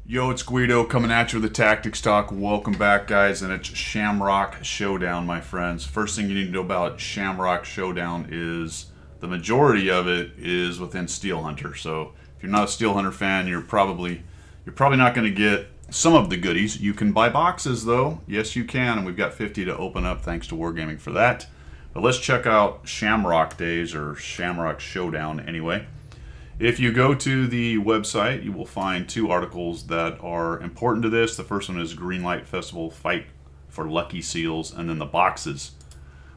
Yo, it's Guido coming at you with the Tactics Talk. Welcome back, guys, and it's Shamrock Showdown, my friends. First thing you need to know about Shamrock Showdown is the majority of it is within Steel Hunter. So if you're not a Steel Hunter fan, you're probably not going to get some of the goodies. You can buy boxes, though. Yes, you can, and we've got 50 to open up. Thanks to Wargaming for that. But let's check out Shamrock Days, or Shamrock Showdown, anyway. If you go to the website, you will find two articles that are important to this. The first one is Greenlight Festival Fight for Lucky Seals, and then the boxes.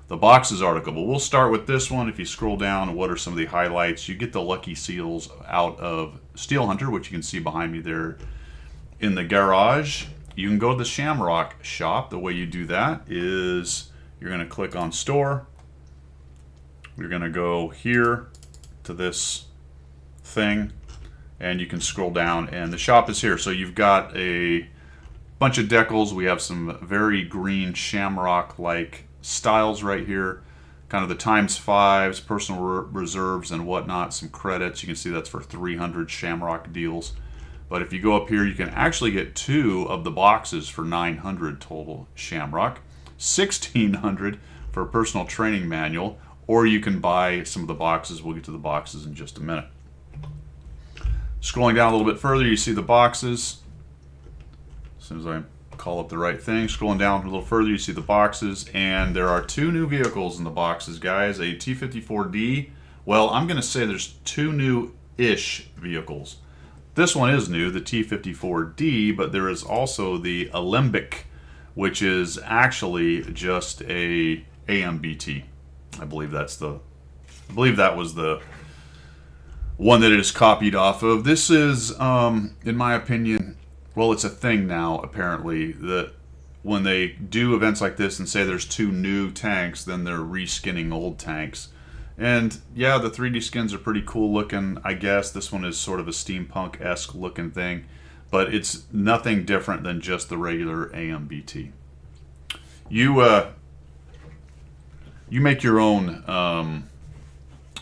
The boxes article. But we'll start with this one. If you scroll down, what are some of the highlights? You get the Lucky Seals out of Steel Hunter, which you can see behind me there in the garage. You can go to the Shamrock shop. The way you do that is you're going to click on Store. You're going to go here to this thing, and you can scroll down, and the shop is here. So you've got a bunch of decals. We have some very green Shamrock like styles right here, kind of the ×5s, personal reserves and whatnot, some credits. You can see that's for 300 Shamrock deals. But if you go up here, you can actually get 2 of the boxes for 900 total Shamrock, 1600 for a personal training manual, or you can buy some of the boxes. We'll get to the boxes in just a minute. Scrolling down a little bit further, you see the boxes. As soon as I call up the right thing, scrolling down a little further, you see the boxes, and there are 2 new vehicles in the boxes, guys. A T-54D. Well, I'm going to say there's 2 new-ish vehicles. This one is new, the T-54D, but there is also the Alembic, which is actually just a AMBT. I believe that was the one that it is copied off of. This is, in my opinion, well, it's a thing now, apparently, that when they do events like this and say there's 2 new tanks, then they're reskinning old tanks. And yeah, the 3D skins are pretty cool looking, I guess. This one is sort of a steampunk-esque looking thing, but it's nothing different than just the regular AMBT. You make your own,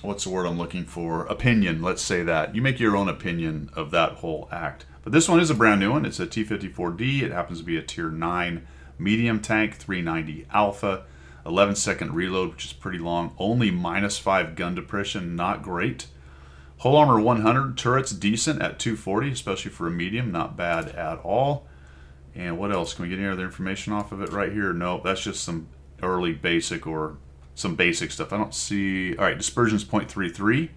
what's the word I'm looking for? Opinion, let's say that. You make your own opinion of that whole act. But this one is a brand new one. It's a T-54D. It happens to be a Tier 9 medium tank, 390 Alpha, 11-second reload, which is pretty long. Only -5 gun depression, not great. Hull armor 100, turrets decent at 240, especially for a medium, not bad at all. And what else? Can we get any other information off of it right here? No, that's just some early basic or some basic stuff. I don't see. All right, dispersion's 0.33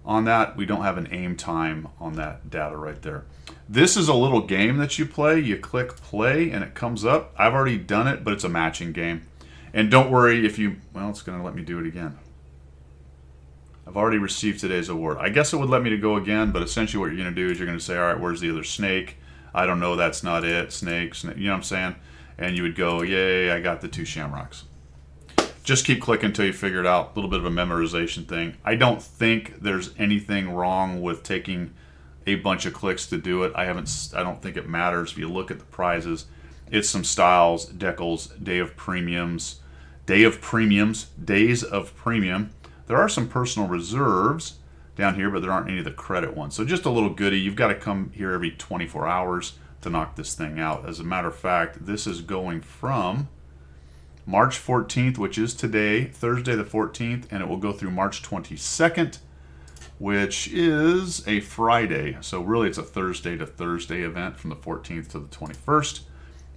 on that. We don't have an aim time on that data right there. This is a little game that you play. You click play and it comes up. I've already done it, but it's a matching game. And don't worry if you, well, it's going to let me do it again. I've already received today's award. I guess it would let me to go again, but essentially what you're going to do is you're going to say, all right, where's the other snake? I don't know, that's not it. Snake, you know what I'm saying? And you would go, yay, I got the 2 Shamrocks. Just keep clicking until you figure it out. A little bit of a memorization thing. I don't think there's anything wrong with taking a bunch of clicks to do it. I don't think it matters. If you look at the prizes, it's some styles, decals, days of premium. There are some personal reserves down here, but there aren't any of the credit ones. So just a little goodie. You've got to come here every 24 hours to knock this thing out. As a matter of fact, this is going from March 14th, which is today, Thursday the 14th, and it will go through March 22nd, which is a Friday. So really it's a Thursday to Thursday event from the 14th to the 21st.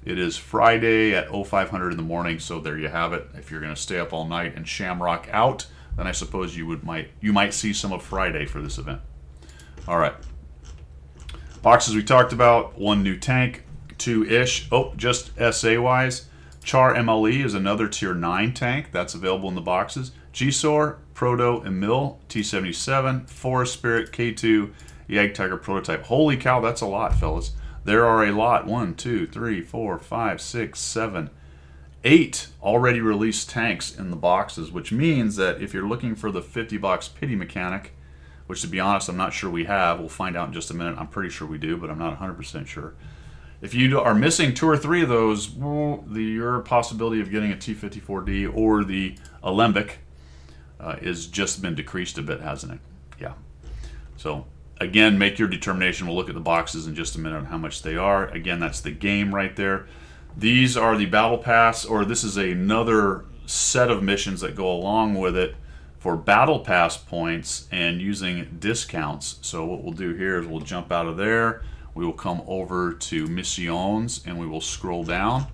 It is Friday at 0500 in the morning, so there you have it. If you're going to stay up all night and shamrock out, then I suppose you might see some of Friday for this event. All right. Boxes we talked about, 1 new tank, 2-ish. Oh, just SA-wise. Char MLE is another Tier 9 tank. That's available in the boxes. GSOR, Proto, Emil, T-77, Forest Spirit, K2, Yag Tiger prototype. Holy cow, that's a lot, fellas. There are a lot. 1, 2, 3, 4, 5, 6, 7, 8 already released tanks in the boxes, which means that if you're looking for the 50-box pity mechanic, which to be honest, I'm not sure we have. We'll find out in just a minute. I'm pretty sure we do, but I'm not 100% sure. If you are missing 2 or 3 of those, well, your possibility of getting a T-54D or the Alembic is just been decreased a bit, hasn't it? Yeah. So Again, make your determination. We'll look at the boxes in just a minute on how much they are. Again, that's the game right there. These are the battle pass, or this is another set of missions that go along with it for battle pass points and using discounts. So what we'll do here is we'll jump out of there. We will come over to missions and we will scroll down.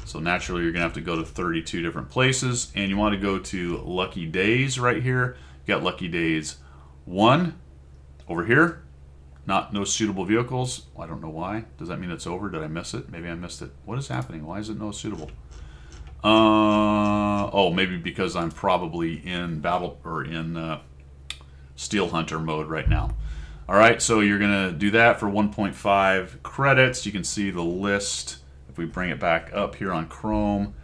So naturally you're gonna have to go to 32 different places, and you want to go to Lucky Days right here. You got Lucky Days 1 over here. No suitable vehicles. Well, I don't know why. Does that mean it's over? Did I miss it? Maybe I missed it. What is happening? Why is it no suitable? Oh, maybe because I'm probably in battle or in Steel Hunter mode right now. All right, so you're gonna do that for 1.5 credits. You can see the list. If we bring it back up here on Chrome,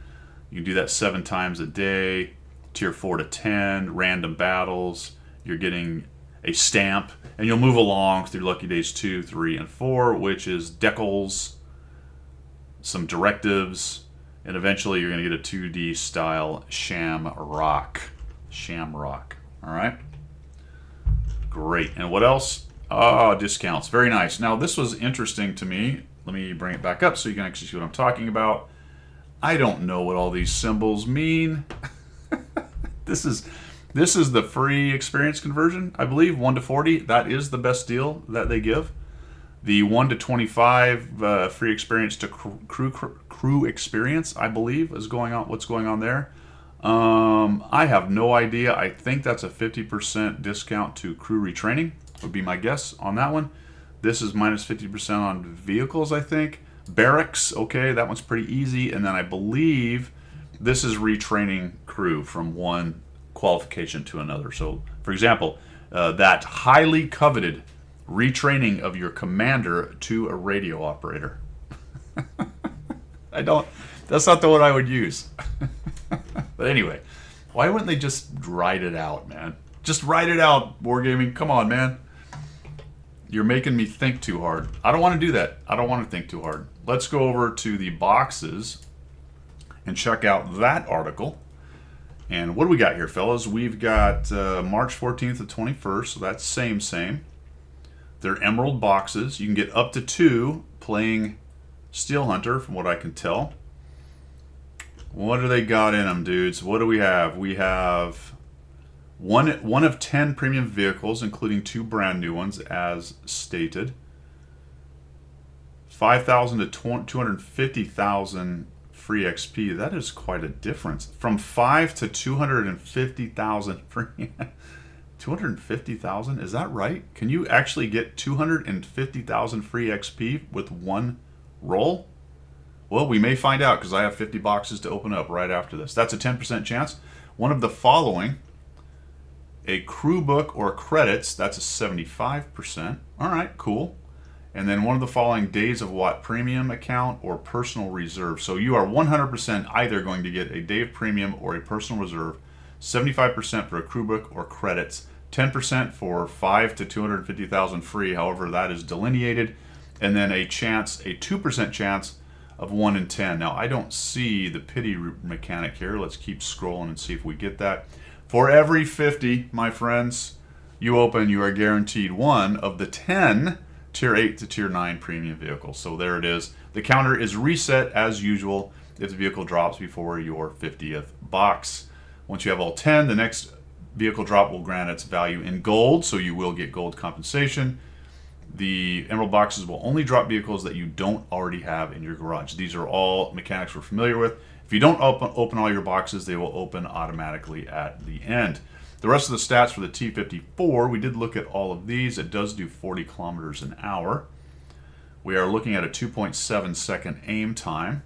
you can do that 7 times a day. Tier 4 to 10, random battles. You're getting a stamp, and you'll move along through Lucky Days 2, 3, and 4, which is decals, some directives, and eventually you're going to get a 2D style Shamrock. Shamrock. All right. Great. And what else? Oh, discounts. Very nice. Now, this was interesting to me. Let me bring it back up so you can actually see what I'm talking about. I don't know what all these symbols mean. This is the free experience conversion, I believe, 1 to 40. That is the best deal that they give. The 1 to 25 free experience to crew experience, I believe, is going on. What's going on there? I have no idea. I think that's a 50% discount to crew retraining, would be my guess on that one. This is minus 50% on vehicles, I think. Barracks, okay, that one's pretty easy. And then I believe this is retraining crew from one qualification to another. So, for example, that highly coveted retraining of your commander to a radio operator. That's not the one I would use. But anyway, why wouldn't they just write it out, man? Just write it out, Wargaming. Come on, man. You're making me think too hard. I don't want to do that. I don't want to think too hard. Let's go over to the boxes and check out that article. And what do we got here, fellas? We've got March 14th to 21st, so that's same. They're emerald boxes. You can get up to 2 playing Steel Hunter, from what I can tell. What do they got in them, dudes? What do we have? We have one of 10 premium vehicles, including 2 brand new ones, as stated. 5,000 to 250,000 free XP. That is quite a difference. From 5 to 250,000 free. 250,000? Is that right? Can you actually get 250,000 free XP with one roll? Well, we may find out, because I have 50 boxes to open up right after this. That's a 10% chance. One of the following: a crew book or credits. That's a 75%. All right, cool. And then one of the following: days of what premium account or personal reserve. So you are 100% either going to get a day of premium or a personal reserve. 75% for a crew book or credits. 10% for 5 to 250,000 free, however that is delineated. And then a 2% chance of 1 in 10. Now, I don't see the pity mechanic here. Let's keep scrolling and see if we get that. For every 50, my friends, you open, you are guaranteed one of the 10 Tier 8 to Tier 9 premium vehicles. So there it is. The counter is reset as usual if the vehicle drops before your 50th box. Once you have all 10, the next vehicle drop will grant its value in gold, so you will get gold compensation. The emerald boxes will only drop vehicles that you don't already have in your garage. These are all mechanics we're familiar with. If you don't open all your boxes, they will open automatically at the end. The rest of the stats for the T-54, we did look at all of these. It does do 40 kilometers an hour. We are looking at a 2.7 second aim time.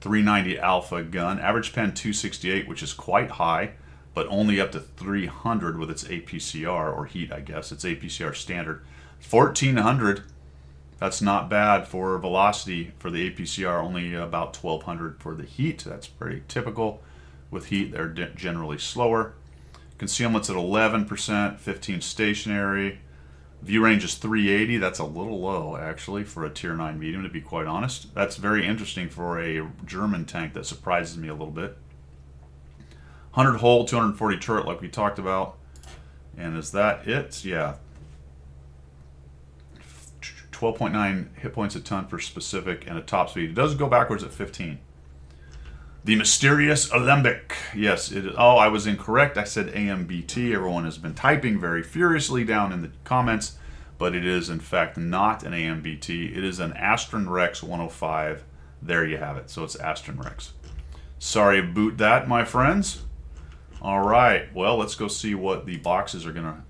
390 alpha gun. Average pen 268, which is quite high, but only up to 300 with its APCR, or heat, I guess. It's APCR standard. 1400, that's not bad for velocity for the APCR, only about 1200 for the heat. That's pretty typical. With heat, they're generally slower. Concealment's at 11%, 15 stationary. View range is 380. That's a little low, actually, for a Tier 9 medium, to be quite honest. That's very interesting for a German tank. That surprises me a little bit. 100 hull, 240 turret, like we talked about. And is that it? Yeah. 12.9 hit points a ton for specific, and a top speed. It does go backwards at 15. The mysterious alembic. Yes, it is. Oh, I was incorrect. I said AMBT. Everyone has been typing very furiously down in the comments, but it is in fact not an AMBT. It is an Astron Rex 105. There you have it. So it's Astron Rex. Sorry about that, my friends. All right. Well, let's go see what the boxes are going to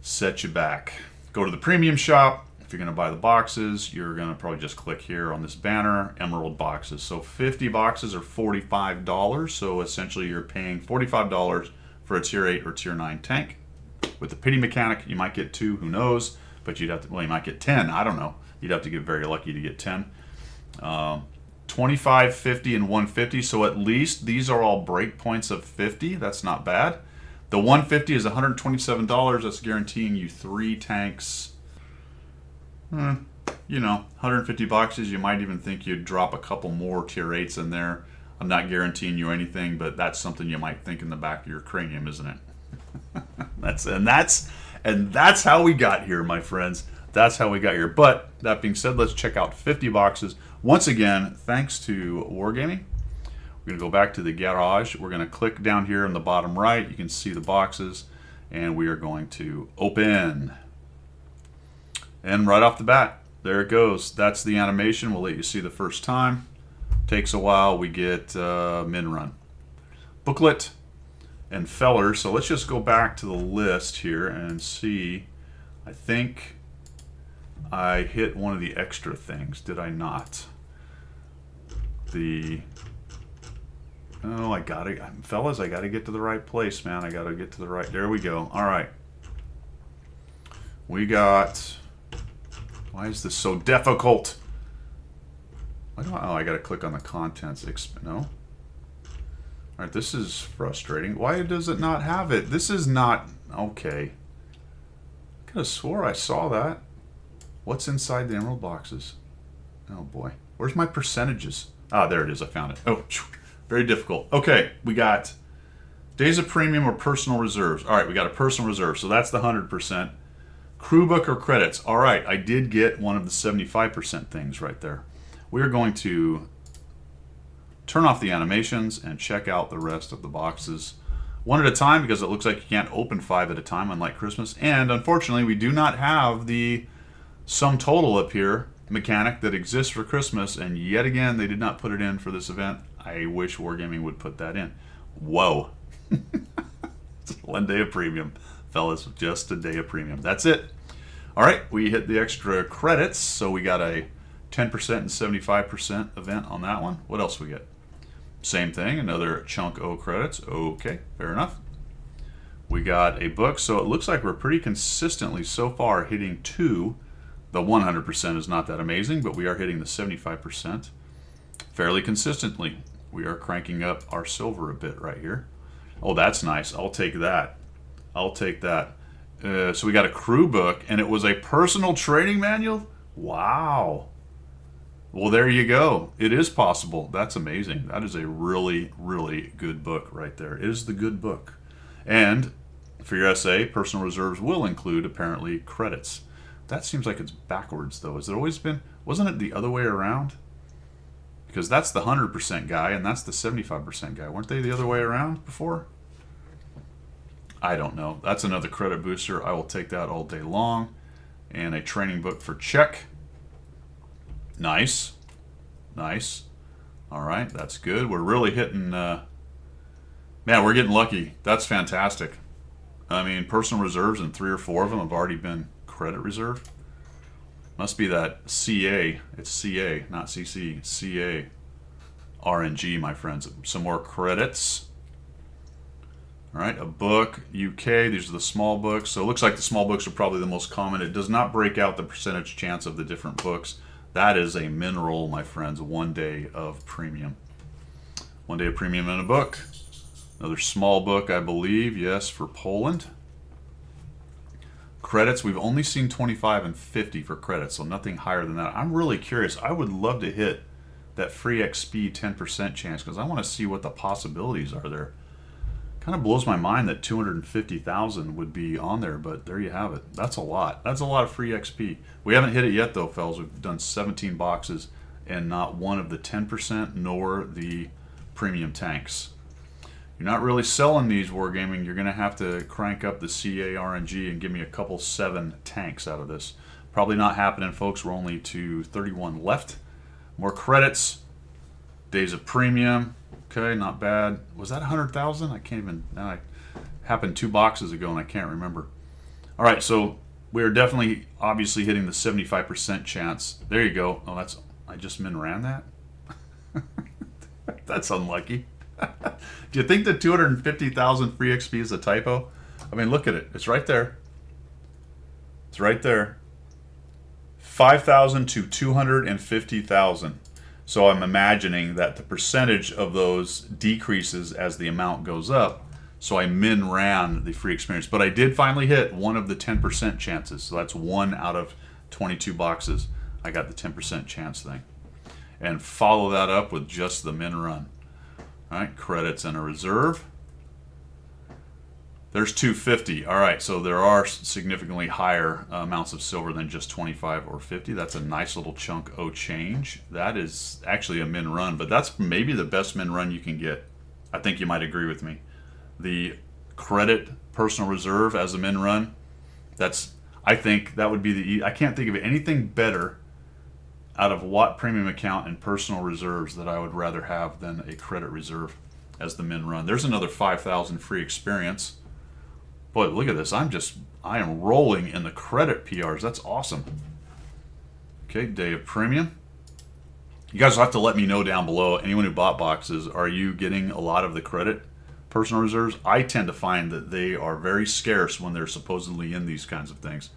set you back. Go to the premium shop. If you're going to buy the boxes, you're going to probably just click here on this banner, Emerald boxes. So 50 boxes are $45. So essentially you're paying $45 for a tier 8 or tier 9 tank. With the pity mechanic, you might get 2, who knows, but you'd have to, well, you might get 10, I don't know. You'd have to get very lucky to get 10. 25, 50, and 150. So at least these are all break points of 50. That's not bad. The 150 is $127. That's guaranteeing you 3 tanks. You know, 150 boxes. You might even think you'd drop a couple more tier 8s in there. I'm not guaranteeing you anything, but that's something you might think in the back of your cranium, isn't it? that's how we got here, my friends. That's how we got here. But that being said, let's check out 50 boxes. Once again, thanks to Wargaming. We're going to go back to the garage. We're going to click down here in the bottom right. You can see the boxes, and we are going to open. And right off the bat, there it goes. That's the animation. We'll let you see the first time. Takes a while. We get min run. Booklet and fellers. So let's just go back to the list here and see. I think I hit one of the extra things. Did I not? Oh, I got it. Fellas, I got to get to the right place, man. I got to get to the right. There we go. All right. We got... Why is this so difficult? Oh, I got to click on the contents. No. All right, this is frustrating. Why does it not have it? This is not... Okay. I could have swore I saw that. What's inside the emerald boxes? Oh, boy. Where's my percentages? Ah, there it is. I found it. Oh, very difficult. Okay, we got days of premium or personal reserves. All right, we got a personal reserve, so that's the 100%. Crew book or credits. All right, I did get one of the 75% things right there. We're going to turn off the animations and check out the rest of the boxes one at a time, because it looks like you can't open 5 at a time, unlike Christmas. And unfortunately, we do not have the sum total up here mechanic that exists for Christmas, and yet again, they did not put it in for this event. I wish Wargaming would put that in. Whoa. It's 1 day of premium. Fellas, just a day of premium. That's it. All right, we hit the extra credits, so we got a 10% and 75% event on that one. What else we get? Same thing, another chunk O credits. Okay, fair enough. We got a book, so it looks like we're pretty consistently so far hitting 2. The 100% is not that amazing, but we are hitting the 75% fairly consistently. We are cranking up our silver a bit right here. Oh, that's nice. I'll take that. I'll take that. So we got a crew book, and it was a personal training manual? Wow. Well, there you go. It is possible. That's amazing. That is a really, really good book right there. It is the good book. And for your SA, personal reserves will include, apparently, credits. That seems like it's backwards, though. Has it always been? Wasn't it the other way around? Because that's the 100% guy, and that's the 75% guy. Weren't they the other way around before? I don't know. That's another credit booster. I will take that all day long. And a training book for check. Nice. Nice. All right, that's good. We're really hitting... man, we're getting lucky. That's fantastic. I mean, personal reserves, and 3 or 4 of them have already been credit reserve. Must be that CA. It's CA, not CC. CA. RNG, my friends. Some more credits. All right, a book, UK. These are the small books. So it looks like the small books are probably the most common. It does not break out the percentage chance of the different books. That is a mineral, my friends. 1 day of premium. 1 day of premium in a book. Another small book, I believe. Yes, for Poland. Credits, we've only seen 25 and 50 for credits, so nothing higher than that. I'm really curious. I would love to hit that free XP 10% chance, because I want to see what the possibilities are there. Kind of blows my mind that 250,000 would be on there, but there you have it. That's a lot. That's a lot of free XP. We haven't hit it yet, though, fellas. We've done 17 boxes and not one of the 10% nor the premium tanks. You're not really selling these, Wargaming. You're going to have to crank up the CA RNG and give me a couple 7 tanks out of this. Probably not happening, folks. We're only to 31 left. More credits. Days of premium. Okay, not bad. Was that 100,000? I can't even. Now, it happened 2 boxes ago and I can't remember. All right, so we're definitely, obviously, hitting the 75% chance. There you go. Oh, that's. I just min ran that. That's unlucky. Do you think the 250,000 free XP is a typo? I mean, look at it. It's right there. It's right there. 5,000 to 250,000. So I'm imagining that the percentage of those decreases as the amount goes up. So I min ran the free experience. But I did finally hit one of the 10% chances. So that's 1 out of 22 boxes. I got the 10% chance thing. And follow that up with just the min run. All right, credits and a reserve. There's 250. All right, so there are significantly higher amounts of silver than just 25 or 50. That's a nice little chunk of change. That is actually a min run, but that's maybe the best min run you can get. I think you might agree with me. The credit personal reserve as a min run, I think that would be I can't think of anything better out of Watt Premium account and personal reserves that I would rather have than a credit reserve as the min run. There's another 5,000 free experience. Boy, look at this. I am rolling in the credit PRs. That's awesome. Okay, day of premium. You guys will have to let me know down below. Anyone who bought boxes, are you getting a lot of the credit personal reserves? I tend to find that they are very scarce when they're supposedly in these kinds of things.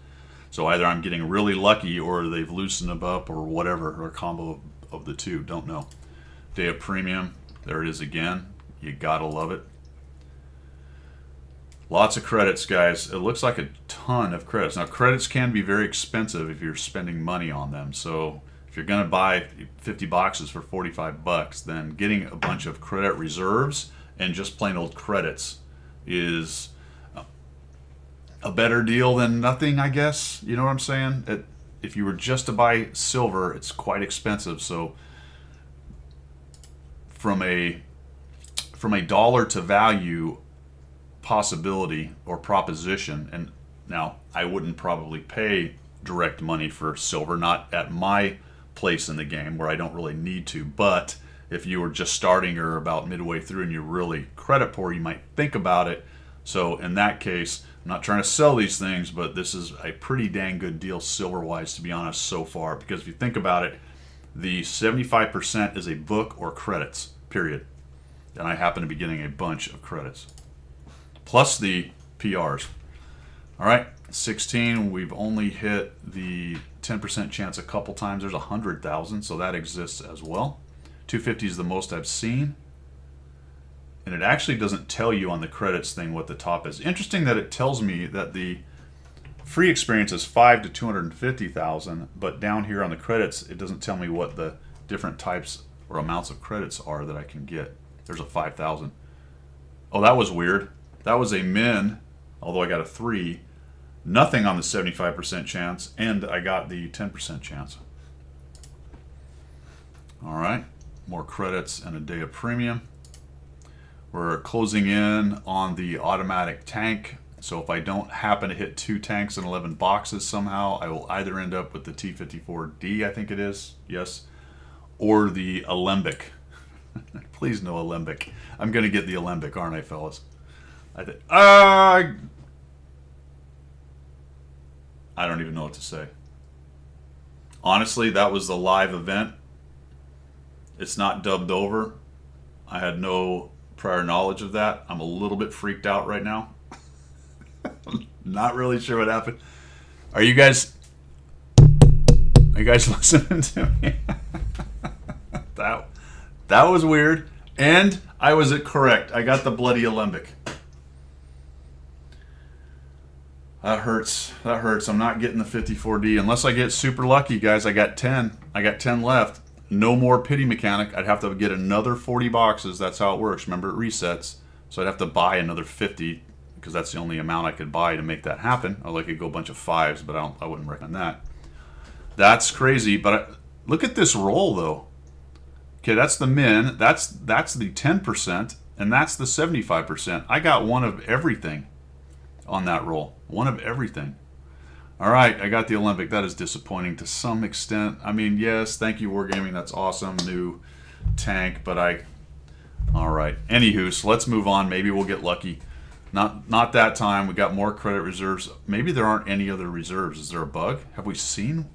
So either I'm getting really lucky or they've loosened them up or whatever, or a combo of the two. Don't know. Day of premium. There it is again. You gotta love it. Lots of credits, guys. It looks like a ton of credits. Now, credits can be very expensive if you're spending money on them. So if you're going to buy 50 boxes for 45 bucks, then getting a bunch of credit reserves and just plain old credits is a better deal than nothing, I guess. You know what I'm saying? If you were just to buy silver, it's quite expensive. So from a dollar to value possibility or proposition, and now I wouldn't probably pay direct money for silver, not at my place in the game where I don't really need to, but if you were just starting or about midway through and you're really credit poor, you might think about it. So in that case, I'm not trying to sell these things, but this is a pretty dang good deal silver wise, to be honest, so far, because if you think about it, the 75% is a book or credits, period, and I happen to be getting a bunch of credits plus the PRs. All right, 16, we've only hit the 10% chance a couple times. There's 100,000, so that exists as well. 250 is the most I've seen. And it actually doesn't tell you on the credits thing what the top is. Interesting that it tells me that the free experience is 5 to 250,000, but down here on the credits, it doesn't tell me what the different types or amounts of credits are that I can get. There's a 5,000. Oh, that was weird. That was a min, although I got a 3. Nothing on the 75% chance, and I got the 10% chance. All right, more credits and a day of premium. We're closing in on the automatic tank. So if I don't happen to hit 2 tanks and 11 boxes somehow, I will either end up with the T-54D, I think it is, yes, or the Alembic. Please no Alembic. I'm going to get the Alembic, aren't I, fellas? I don't even know what to say. Honestly, that was the live event. It's not dubbed over. I had no prior knowledge of that. I'm a little bit freaked out right now. Not really sure what happened. Are you guys listening to me? That was weird. And I was correct. I got the bloody Alembic. That hurts. That hurts. I'm not getting the 54D. Unless I get super lucky, guys. I got 10. I got 10 left. No more pity mechanic. I'd have to get another 40 boxes. That's how it works. Remember, it resets. So I'd have to buy another 50 because that's the only amount I could buy to make that happen. Or I could go a bunch of 5s, but I wouldn't recommend that. That's crazy. But look at this roll though. Okay, that's the min. That's the 10%, and that's the 75%. I got one of everything on that roll. One of everything. All right, I got the Olympic. That is disappointing to some extent. I mean, yes, thank you, Wargaming. That's awesome. New tank, but all right. Anywho, so let's move on. Maybe we'll get lucky. Not that time. We got more credit reserves. Maybe there aren't any other reserves. Is there a bug? Have we seen?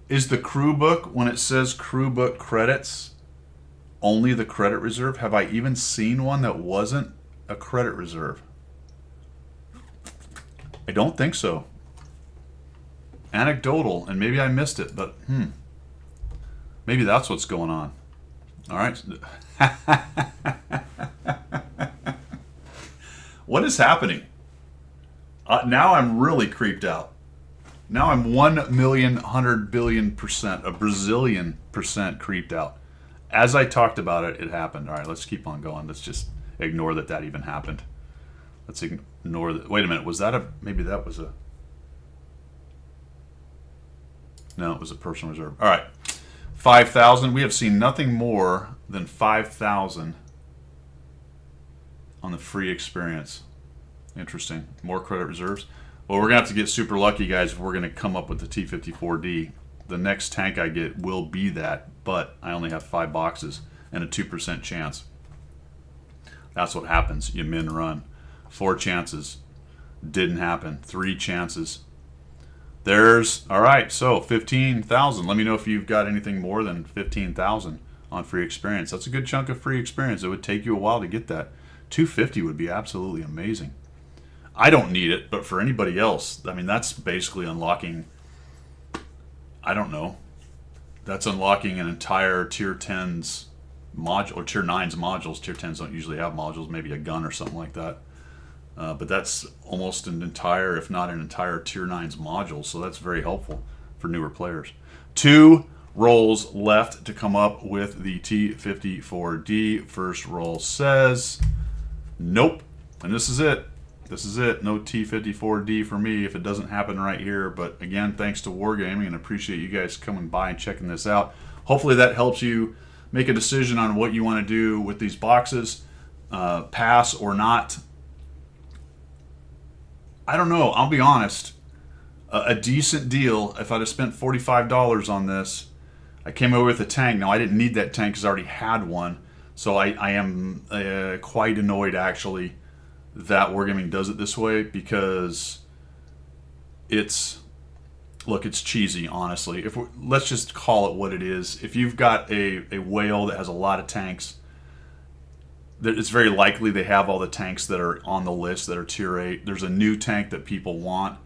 Is the crew book, when it says crew book credits, only the credit reserve? Have I even seen one that wasn't a credit reserve? I don't think so. Anecdotal, and maybe I missed it, but maybe that's what's going on. All right. What is happening? Now I'm really creeped out. Now I'm 1,100,000,000,000%, a Brazilian percent creeped out. As I talked about it, it happened. All right, let's keep on going. Let's just ignore that even happened. Let's ignore that. Wait a minute. Was that maybe that was a... No, it was a personal reserve. All right. 5,000. We have seen nothing more than 5,000 on the free experience. Interesting. More credit reserves. Well, we're going to have to get super lucky, guys, if we're going to come up with the T-54D. The next tank I get will be that, but I only have 5 boxes and a 2% chance. That's what happens. You min run. 4 chances. Didn't happen. 3 chances. There's, all right, so 15,000. Let me know if you've got anything more than 15,000 on free experience. That's a good chunk of free experience. It would take you a while to get that. 250 would be absolutely amazing. I don't need it, but for anybody else, I mean, that's basically unlocking, I don't know, that's unlocking an entire Tier 10's module, or Tier 9's modules. Tier 10s don't usually have modules, maybe a gun or something like that. But that's almost an entire, if not an entire Tier 9's module, so that's very helpful for newer players. 2 rolls left to come up with the T-54D. First roll says, nope, and this is it. This is it. No T-54D for me if it doesn't happen right here. But again, thanks to Wargaming, and appreciate you guys coming by and checking this out. Hopefully that helps you make a decision on what you want to do with these boxes. Pass or not. I don't know. I'll be honest. A decent deal, if I'd have spent $45 on this, I came away with a tank. Now, I didn't need that tank because I already had one. So I am quite annoyed, actually, that Wargaming does it this way, because it's cheesy, honestly. Let's just call it what it is. If you've got a whale that has a lot of tanks, it's very likely they have all the tanks that are on the list that are Tier 8. There's a new tank that people want,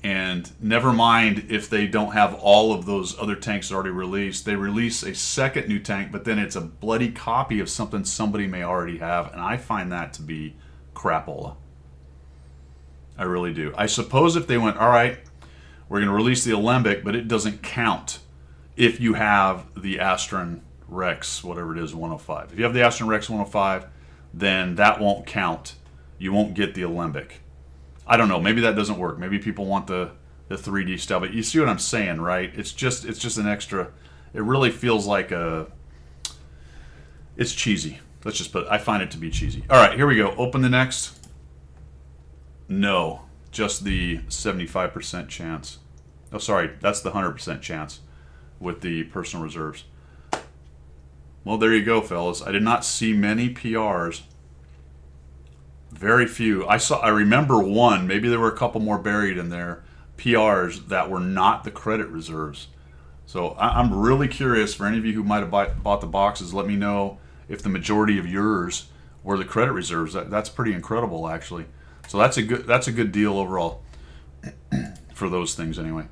and never mind if they don't have all of those other tanks already released. They release a second new tank, but then it's a bloody copy of something somebody may already have, and I find that to be crapola. I really do. I suppose if they went, all right, we're going to release the Alembic, but it doesn't count if you have the Astron Rex, whatever it is, 105. If you have the Astron Rex 105, then that won't count. You won't get the Alembic. I don't know. Maybe that doesn't work. Maybe people want the 3D style, but you see what I'm saying, right? It's just an extra. It really feels like it's cheesy. Let's just put, I find it to be cheesy. All right, here we go. Open the next. No, just the 75% chance. Oh, sorry, that's the 100% chance with the personal reserves. Well, there you go, fellas. I did not see many PRs. Very few. I remember one. Maybe there were a couple more buried in there. PRs that were not the credit reserves. So I'm really curious for any of you who might have bought the boxes. Let me know if the majority of yours were the credit reserves. That's pretty incredible, actually. So that's a good deal overall for those things anyway.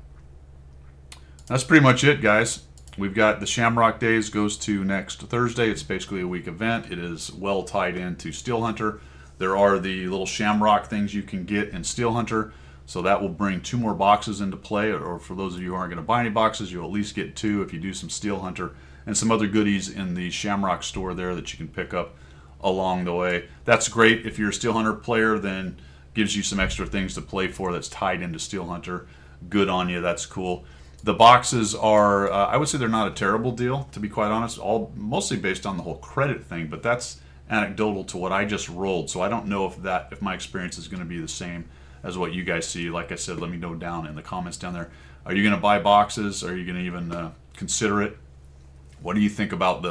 That's pretty much it, guys. We've got the Shamrock Days goes to next Thursday. It's basically a week event. It is well tied into Steel Hunter. There are the little Shamrock things you can get in Steel Hunter. So that will bring 2 more boxes into play. Or for those of you who aren't going to buy any boxes, you'll at least get 2 if you do some Steel Hunter. and some other goodies in the Shamrock store there that you can pick up along the way. That's great. If you're a Steel Hunter player, then gives you some extra things to play for that's tied into Steel Hunter. Good on you. That's cool. The boxes are, I would say they're not a terrible deal, to be quite honest, all mostly based on the whole credit thing, but that's anecdotal to what I just rolled, so I don't know if my experience is going to be the same as what you guys see. Like I said, let me know down in the comments down there. Are you going to buy boxes? Are you going to even consider it? What do you think about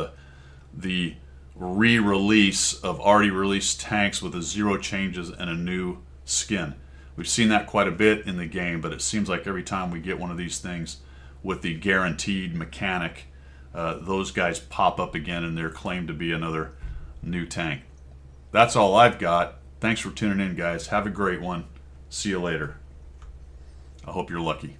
the re-release of already released tanks with a 0 changes and a new skin? We've seen that quite a bit in the game, but it seems like every time we get one of these things with the guaranteed mechanic, those guys pop up again and they're claimed to be another new tank. That's all I've got. Thanks for tuning in, guys. Have a great one. See you later. I hope you're lucky.